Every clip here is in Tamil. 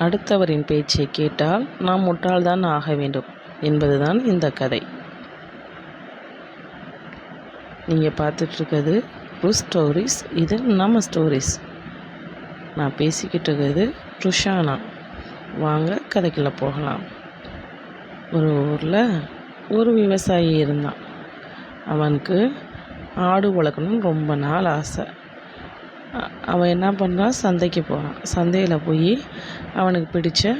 அடுத்தவரின் பேச்சை கேட்டால் நாம் முட்டாள்தான் ஆக வேண்டும் என்பதுதான் இந்த கதை. நீங்கள் பார்த்துட்ருக்கிறது ருஸ் ஸ்டோரிஸ். இது நம்ம ஸ்டோரிஸ். நான் பேசிக்கிட்டு இருக்கிறது ருஷானா. வாங்க கதைக்குள்ளே போகலாம். ஒரு ஊரில் ஒரு விவசாயி இருந்தான். அவனுக்கு ஆடு வளர்க்கணும்னு ரொம்ப நாள் ஆசை. அவன் என்ன பண்ணுறான், சந்தைக்கு போகிறான். சந்தையில் போய் அவனுக்கு பிடிச்ச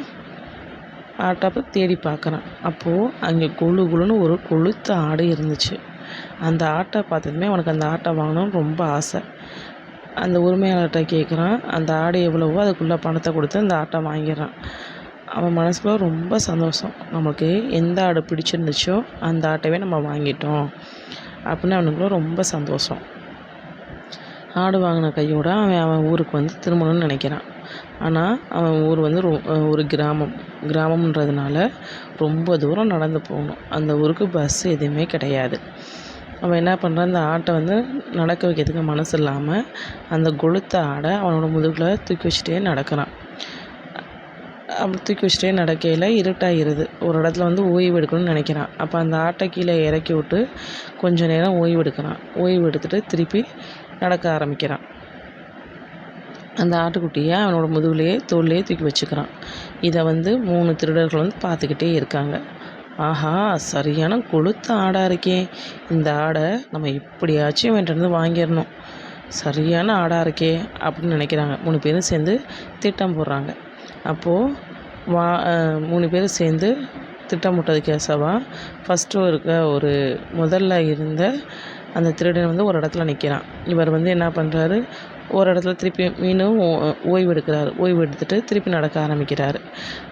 ஆட்டை தேடி பார்க்குறான். அப்போது அங்கே குழு குழுன்னு ஒரு கொழுத்த ஆடு இருந்துச்சு. அந்த ஆட்டை பார்த்ததுமே அவனுக்கு அந்த ஆட்டை வாங்கணும்னு ரொம்ப ஆசை. அந்த உரிமையாளர்கிட்ட கேட்குறான். அந்த ஆடு எவ்வளவோ அதுக்குள்ளே பணத்தை கொடுத்து அந்த ஆட்டை வாங்கிடுறான். அவன் மனசுக்குள்ள ரொம்ப சந்தோஷம். நமக்கு எந்த ஆடு பிடிச்சிருந்துச்சோ அந்த ஆட்டவே நம்ம வாங்கிட்டோம் அப்படின்னு அவனுக்குள்ள ரொம்ப சந்தோஷம். ஆடு வாங்கின கையோட அவன் ஊருக்கு வந்து திரும்பணும்னு நினைக்கிறான். ஆனால் அவன் ஊர் வந்து ஒரு கிராமம்ன்றதுனால ரொம்ப தூரம் நடந்து போகணும். அந்த ஊருக்கு பஸ் எதுவுமே கிடையாது. அவன் என்ன பண்ணுறான், அந்த ஆட்டை வந்து நடக்க வைக்கிறதுக்கு மனசு இல்லாமல் அந்த கொளுத்த ஆடை அவனோட முதுகில் தூக்கி வச்சுட்டே நடக்கிறான். அப்படி தூக்கி வச்சுட்டே நடக்கையில் இருட்டாகிடுது. ஒரு இடத்துல வந்து ஓய்வு எடுக்கணும்னு நினைக்கிறான். அப்போ அந்த ஆட்டை கீழே இறக்கி விட்டு கொஞ்சம் நேரம் ஓய்வு எடுக்கிறான். ஓய்வு எடுத்துகிட்டு திருப்பி நடக்க ஆரம்பிக்கிறான். அந்த ஆட்டுக்குட்டியை அவனோட முதுகுலேயே தோல்லையே தூக்கி வச்சுக்கிறான். இதை வந்து 3 திருடர்கள் வந்து பார்த்துக்கிட்டே இருக்காங்க. ஆஹா, சரியான கொளுத்த ஆடாக இருக்கே, இந்த ஆடை நம்ம எப்படியாச்சும் வேண்டிருந்து வாங்கிடணும், சரியான ஆடாக இருக்கே அப்படின்னு நினைக்கிறாங்க. 3 பேரும் சேர்ந்து திட்டம் போடுறாங்க. அப்போது 3 பேரும் சேர்ந்து திட்டம் போட்டதுக்கு ஏசவா ஃபஸ்ட்டு ஒரு முதல்ல இருந்த அந்த திருடன் வந்து ஒரு இடத்துல நிற்கிறான். இவர் வந்து என்ன பண்ணுறாரு, ஒரு இடத்துல திருப்பி மீண்டும் ஓய்வு எடுக்கிறாரு. ஓய்வு எடுத்துகிட்டு திருப்பி நடக்க ஆரம்பிக்கிறாரு.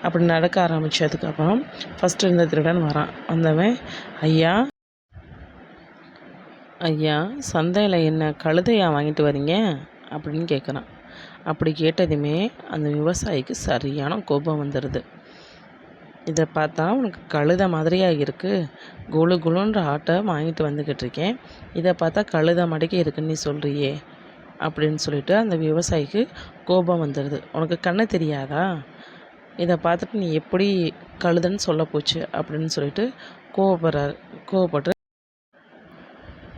அப்படி நடக்க ஆரம்பித்ததுக்கப்புறம் ஃபஸ்ட்டு இருந்த திருடன் வரான். வந்தவன், ஐயா சந்தையில் என்ன கழுதையா வாங்கிட்டு வரீங்க அப்படின்னு கேட்குறான். அப்படி கேட்டதுமே அந்த விவசாயிக்கு சரியான கோபம் வந்துடுது. இதை பார்த்தா உனக்கு கழுதை மாதிரியாக இருக்குது, குழு குழுன்ற ஆட்டை வாங்கிட்டு வந்துக்கிட்டு இருக்கேன், இதை பார்த்தா கழுதை மடக்கி இருக்குன்னு நீ சொல்கிறியே அப்படின்னு சொல்லிட்டு அந்த விவசாயிக்கு கோபம் வந்துடுது. உனக்கு கண்ணு தெரியாதா, இதை பார்த்துட்டு நீ எப்படி கழுதைன்னு சொல்ல போச்சு அப்படின்னு சொல்லிட்டு கோவப்பட்டு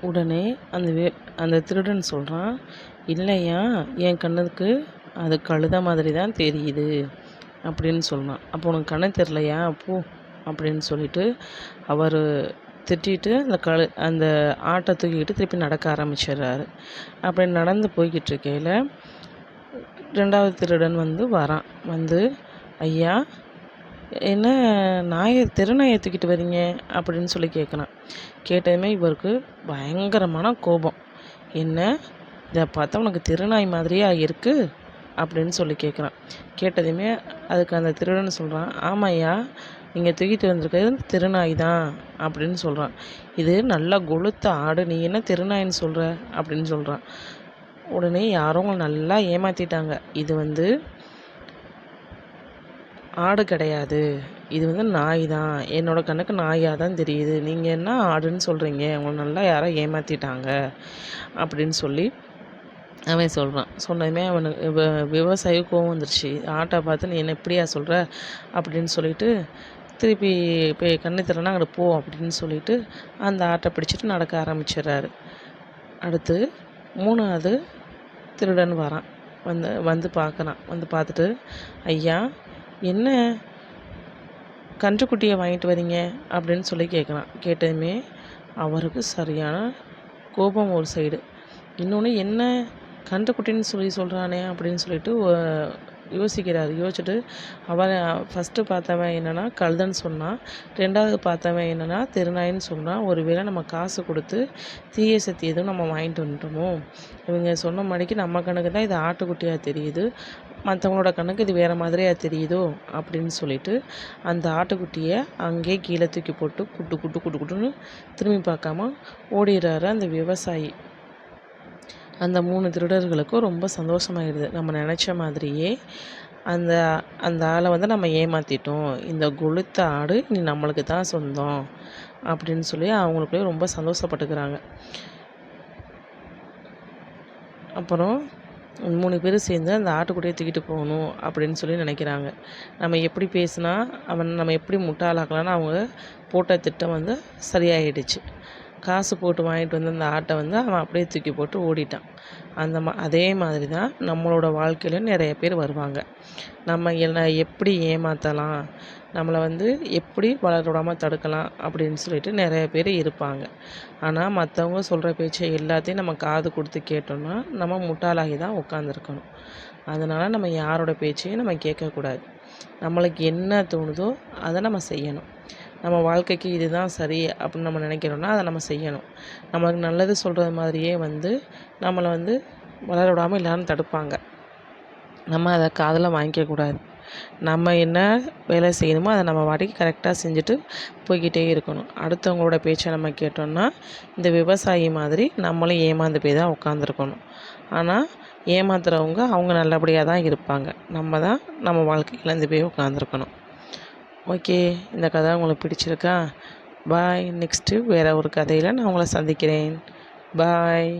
உடனே அந்த திருடன் சொல்கிறான், இல்லையா என் கண்ணுக்கு அது கழுதை மாதிரி தான் தெரியுது அப்படின்னு சொன்னான். அப்போ உனக்கு கண்ணு தெரிலையா போ அப்படின்னு சொல்லிட்டு அவர் திட்டிட்டு அந்த ஆட்டை தூக்கிக்கிட்டு திருப்பி நடக்க ஆரம்பிச்சிடுறாரு. அப்படி நடந்து போய்கிட்டு இருக்கையில் 2வது திருடன் வந்து வரான். வந்து, ஐயா என்ன தெருநாயை தூக்கிட்டு வரீங்க அப்படின்னு சொல்லி கேட்குறான். கேட்டதுமே இவருக்கு பயங்கரமான கோபம். என்ன, இதை பார்த்தா உனக்கு திருநாய் மாதிரியே இருக்குது அப்படின்னு சொல்லி கேட்குறான். கேட்டதுமே அதுக்கு அந்த திருடன் சொல்கிறான், ஆமாய்யா நீங்கள் தூக்கிட்டு வந்திருக்கிறது திருநாய் தான் அப்படின்னு சொல்கிறான். இது நல்லா கொளுத்த ஆடு, நீ என்ன திருநாயின்னு சொல்கிற அப்படின்னு சொல்கிறான். உடனே யாரும் உங்களை நல்லா ஏமாற்றிட்டாங்க, இது வந்து ஆடு கிடையாது, இது வந்து நாய் தான், என்னோடய கண்ணுக்கு நாயாக தான் தெரியுது, நீங்கள் என்ன ஆடுன்னு சொல்கிறீங்க, உங்களை நல்லா யாரோ ஏமாற்றிட்டாங்க அப்படின்னு சொல்லி அவன் சொல்கிறான். சொன்னதுமே அவனுக்கு விவசாயி கோவம் வந்துருச்சு. ஆட்டை பார்த்து நீ என்ன எப்படியா சொல்கிற அப்படின்னு சொல்லிட்டு திருப்பி போய் கண்ணு திறனா அங்கே போ அப்படின்னு சொல்லிட்டு அந்த ஆட்டை பிடிச்சிட்டு நடக்க ஆரம்பிச்சிடுறாரு. அடுத்து 3வது திருடன் வரான். வந்து பார்க்குறான். வந்து பார்த்துட்டு, ஐயா என்ன கன்றுக்குட்டியை வாங்கிட்டு வரீங்க அப்படின்னு சொல்லி கேட்குறான். கேட்டதுமே அவருக்கு சரியான கோபம் ஒரு சைடு, இன்னொன்று என்ன கன்றுக்குட்டின்னு சொல்கிறானே அப்படின்னு சொல்லிட்டு யோசிக்கிறார். யோசிச்சுட்டு அவன் ஃபஸ்ட்டு பார்த்தவன் என்னென்னா கழுதைன்னு சொன்னான், 2வது பார்த்தவன் என்னென்னா திருநாயின்னு சொன்னான். ஒருவேளை நம்ம காசு கொடுத்து தீய சக்தி எதுவும் நம்ம வாங்கிட்டு வந்துட்டோமோ, இவங்க சொன்ன மாதிரிக்கு நம்ம கண்ணுக்கு தான் இது ஆட்டுக்குட்டியாக தெரியுது, மற்றவங்களோட கண்ணுக்கு இது வேறு மாதிரியாக தெரியுதோ அப்படின்னு சொல்லிட்டு அந்த ஆட்டுக்குட்டியை அங்கேயே கீழே தூக்கி போட்டு குட்டுன்னு திரும்பி பார்க்காம ஓடிடுறாரு அந்த விவசாயி. அந்த 3 திருடர்களுக்கும் ரொம்ப சந்தோஷமாயிடுது. நம்ம நினச்ச மாதிரியே அந்த ஆளை வந்து நம்ம ஏமாற்றிட்டோம், இந்த கொளுத்த ஆடு நீ நம்மளுக்கு தான் சொந்தம் அப்படின்னு சொல்லி அவங்களுக்குள்ளே ரொம்ப சந்தோஷப்பட்டுக்கிறாங்க. அப்புறம் 3 பேர் சேர்ந்து அந்த ஆட்டுக்குட்டியை தூக்கிட்டு போகணும் அப்படின்னு சொல்லி நினைக்கிறாங்க. நம்ம எப்படி பேசினா நம்ம எப்படி முட்டாளாக்கலாம்னு அவங்க போட்ட திட்டம் வந்து சரியாயிடுச்சு. காசு போட்டு வாங்கிட்டு வந்து அந்த ஆட்டை வந்து அவன் அப்படியே தூக்கி போட்டு ஓடிட்டான். அதே மாதிரி தான் நம்மளோட வாழ்க்கையில நிறைய பேர் வருவாங்க. நம்ம எப்படி ஏமாற்றலாம், நம்மளை வந்து எப்படி வளர விடாம தடுக்கலாம் அப்படின்னு சொல்லிட்டு நிறைய பேர் இருப்பாங்க. ஆனால் மற்றவங்க சொல்கிற பேச்சை எல்லாத்தையும் நம்ம காது கொடுத்து கேட்டோம்னா நம்ம முட்டாளாகி தான் உட்காந்துருக்கணும். அதனால் நம்ம யாரோட பேச்சையும் நம்ம கேட்கக்கூடாது. நம்மளுக்கு என்ன தோணுதோ அதை நம்ம செய்யணும். நம்ம வாழ்க்கைக்கு இதுதான் சரி அப்படின்னு நம்ம நினைக்கிறோன்னா அதை நம்ம செய்யணும். நமக்கு நல்லது சொல்கிறது மாதிரியே வந்து நம்மளை வந்து வளர விடாமல் எல்லாரும் தடுப்பாங்க. நம்ம அதை காதில் வாங்கிக்கக்கூடாது. நம்ம என்ன வேலை செய்யணுமோ அதை நம்ம வாட்டிக்கு கரெக்டாக செஞ்சுட்டு போய்கிட்டே இருக்கணும். அடுத்தவங்களோட பேச்சை நம்ம கேட்டோம்னா இந்த விவசாயி மாதிரி நம்மளும் ஏமாந்து போய் தான் உட்காந்துருக்கணும். ஆனால் ஏமாத்துறவங்க அவங்க நல்லபடியாக தான் இருப்பாங்க. நம்ம தான் நம்ம வாழ்க்கை இழந்து போய் உட்காந்துருக்கணும். ஓகே, இந்த கதை உங்களுக்கு பிடிச்சிருக்கா? பாய். நெக்ஸ்ட்டு வேறு ஒரு கதையில் நான் உங்களை சந்திக்கிறேன். பாய்.